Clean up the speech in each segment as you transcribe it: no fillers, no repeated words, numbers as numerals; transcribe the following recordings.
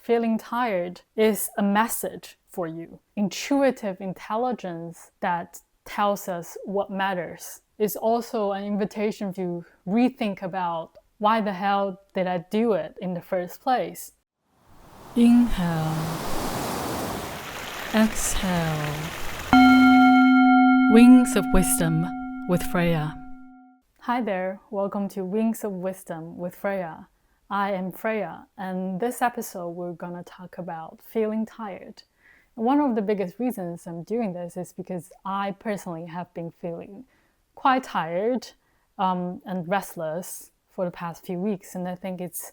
feeling tired is a message for you. Intuitive intelligence that tells us what matters is also an invitation to rethink about why the hell did I do it in the first place. Inhale, exhale. Wings of Wisdom with Freya. Hi there, welcome to Wings of Wisdom with Freya. I am Freya, and this episode we're gonna talk about feeling tired. And one of the biggest reasons I'm doing this is because I personally have been feeling quite tired and restless for the past few weeks, and I think it's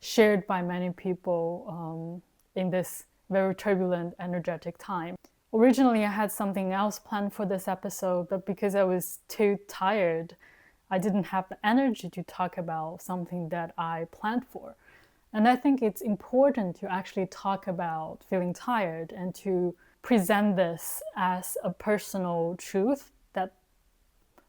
shared by many people in this very turbulent, energetic time. Originally, I had something else planned for this episode, but because I was too tired, I didn't have the energy to talk about something that I planned for. And I think it's important to actually talk about feeling tired and to present this as a personal truth that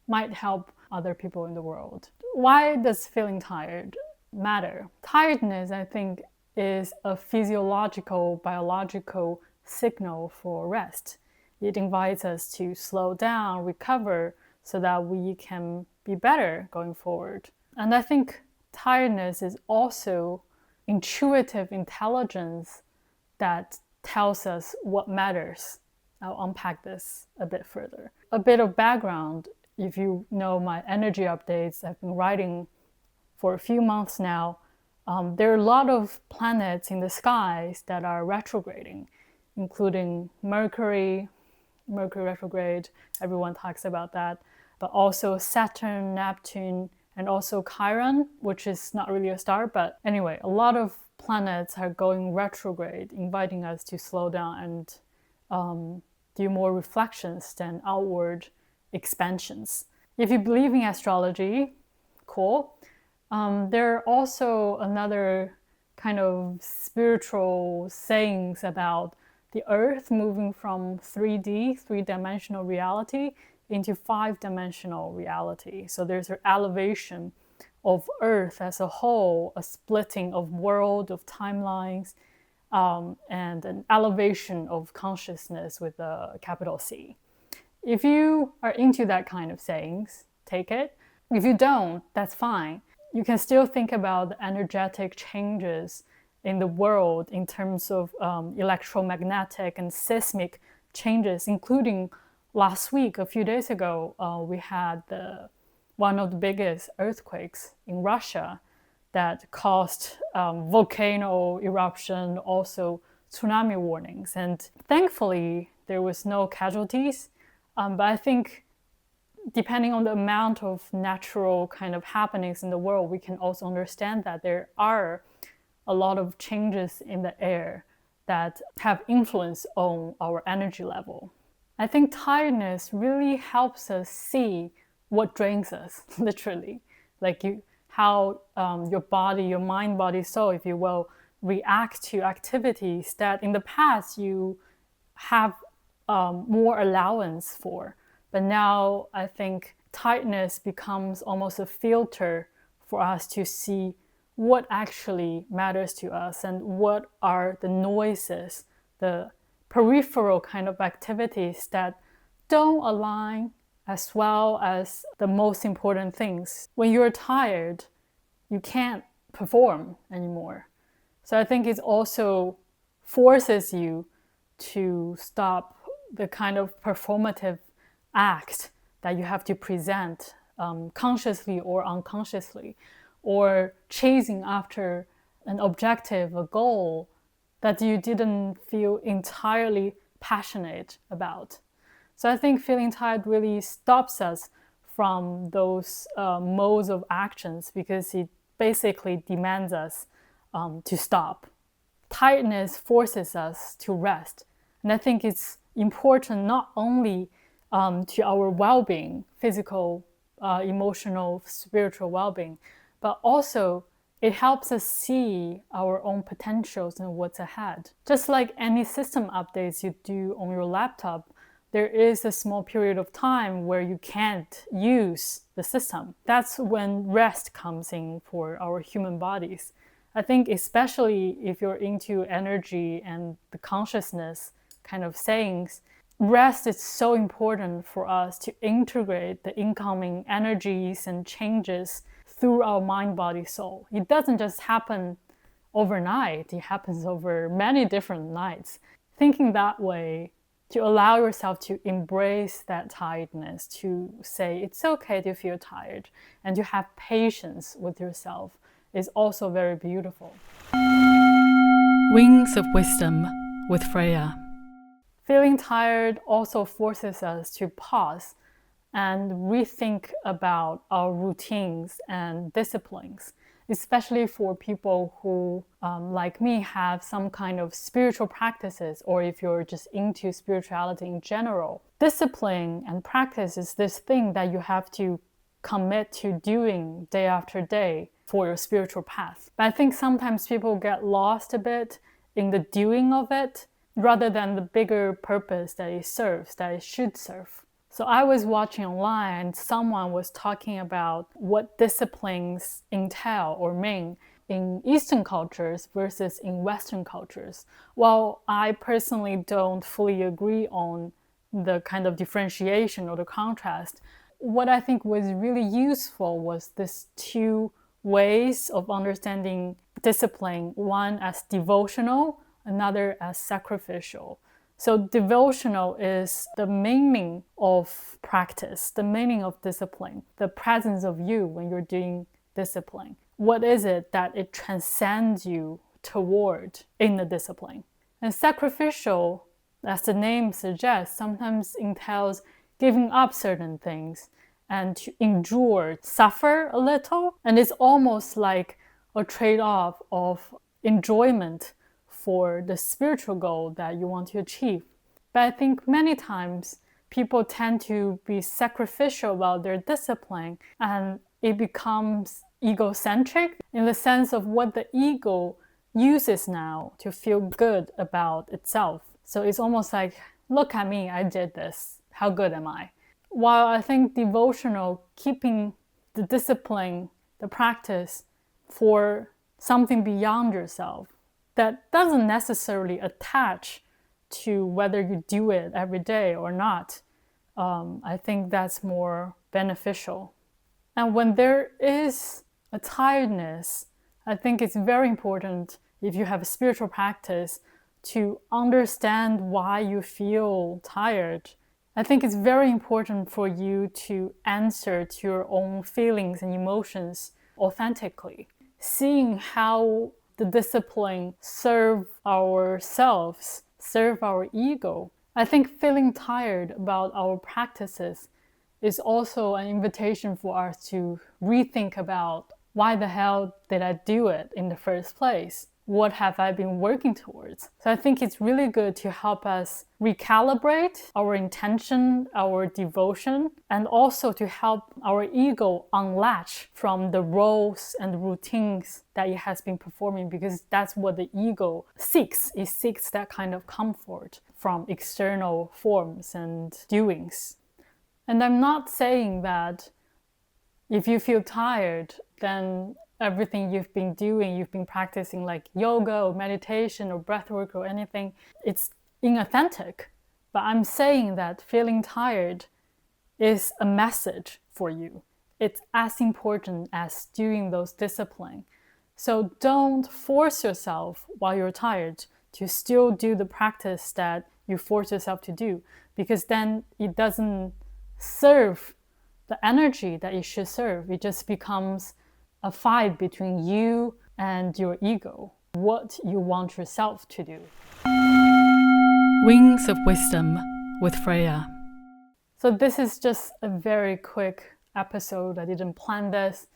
might help other people in the world. Why does feeling tired matter? Tiredness, I think, is a physiological, biological signal for rest. It invites us to slow down, recover, so that we can be better going forward. And I think tiredness is also intuitive intelligence that tells us what matters. I'll unpack this a bit further. A bit of background, if you know my energy updates, I've been writing for a few months now. There are a lot of planets in the skies that are retrograding, including Mercury retrograde, everyone talks about that, but also Saturn, Neptune, and also Chiron, which is not really a star, but anyway, a lot of planets are going retrograde, inviting us to slow down and do more reflections than outward expansions. If you believe in astrology, cool. There are also another kind of spiritual sayings about the Earth moving from 3D, three-dimensional reality, into five-dimensional reality. So there's an elevation of Earth as a whole, a splitting of world, of timelines, and an elevation of consciousness with a capital C. If you are into that kind of sayings, take it. If you don't, that's fine. You can still think about the energetic changes in the world in terms of electromagnetic and seismic changes, including last week, a few days ago, we had one of the biggest earthquakes in Russia that caused volcano eruption, also tsunami warnings. And thankfully, there was no casualties. But I think depending on the amount of natural kind of happenings in the world, we can also understand that there are a lot of changes in the air that have influence on our energy level. I think tiredness really helps us see what drains us, literally. Like how your body, your mind, body, soul, if you will, react to activities that in the past you have more allowance for. But now I think tiredness becomes almost a filter for us to see what actually matters to us and what are the noises, the peripheral kind of activities that don't align as well as the most important things. When you're tired, you can't perform anymore. So I think it also forces you to stop the kind of performative act that you have to present consciously or unconsciously, or chasing after an objective, a goal that you didn't feel entirely passionate about. So I think feeling tired really stops us from those modes of actions because it basically demands us to stop. Tiredness forces us to rest. And I think it's important not only to our well-being, physical, emotional, spiritual well-being, but also it helps us see our own potentials and what's ahead. Just like any system updates you do on your laptop, there is a small period of time where you can't use the system. That's when rest comes in for our human bodies. I think especially if you're into energy and the consciousness kind of sayings, rest is so important for us to integrate the incoming energies and changes through our mind, body, soul. It doesn't just happen overnight, it happens over many different nights. Thinking that way, to allow yourself to embrace that tiredness, to say it's okay to feel tired, and to have patience with yourself is also very beautiful. Wings of Wisdom with Freya. Feeling tired also forces us to pause and rethink about our routines and disciplines, especially for people who, like me, have some kind of spiritual practices, or if you're just into spirituality in general. Discipline and practice is this thing that you have to commit to doing day after day for your spiritual path. But I think sometimes people get lost a bit in the doing of it, rather than the bigger purpose that it serves, that it should serve. So I was watching online and someone was talking about what disciplines entail or mean in Eastern cultures versus in Western cultures. While I personally don't fully agree on the kind of differentiation or the contrast, what I think was really useful was this two ways of understanding discipline, one as devotional, another as sacrificial. So devotional is the meaning of practice, the meaning of discipline, the presence of you when you're doing discipline. What is it that it transcends you toward in the discipline? And sacrificial, as the name suggests, sometimes entails giving up certain things and to endure, suffer a little. And it's almost like a trade-off of enjoyment for the spiritual goal that you want to achieve. But I think many times people tend to be sacrificial about their discipline, and it becomes egocentric in the sense of what the ego uses now to feel good about itself. So it's almost like, look at me, I did this. How good am I? While I think devotional, keeping the discipline, the practice for something beyond yourself, that doesn't necessarily attach to whether you do it every day or not. I think that's more beneficial. And when there is a tiredness, I think it's very important, if you have a spiritual practice, to understand why you feel tired. I think it's very important for you to answer to your own feelings and emotions authentically. Seeing how the discipline serve ourselves, serve our ego. I think feeling tired about our practices is also an invitation for us to rethink about, why the hell did I do it in the first place? What have I been working towards? So I think it's really good to help us recalibrate our intention, our devotion, and also to help our ego unlatch from the roles and routines that it has been performing, because that's what the ego seeks. It seeks that kind of comfort from external forms and doings. And I'm not saying that if you feel tired, then everything you've been doing, you've been practicing like yoga or meditation or breathwork or anything, it's inauthentic. But I'm saying that feeling tired is a message for you. It's as important as doing those disciplines. So don't force yourself while you're tired to still do the practice that you force yourself to do, because then it doesn't serve the energy that it should serve. It just becomes a fight between you and your ego, what you want yourself to do. Wings of Wisdom with Freya. So this is just a very quick episode. I didn't plan this,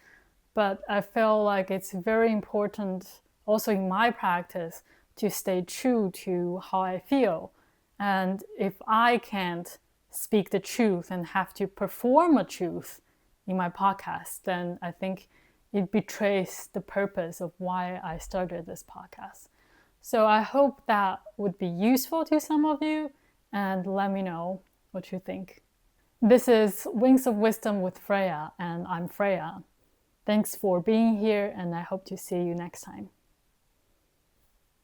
but I feel like it's very important also in my practice to stay true to how I feel. And if I can't speak the truth and have to perform a truth in my podcast, then I think it betrays the purpose of why I started this podcast. So I hope that would be useful to some of you, and let me know what you think. This is Wings of Wisdom with Freya, and I'm Freya. Thanks for being here, and I hope to see you next time.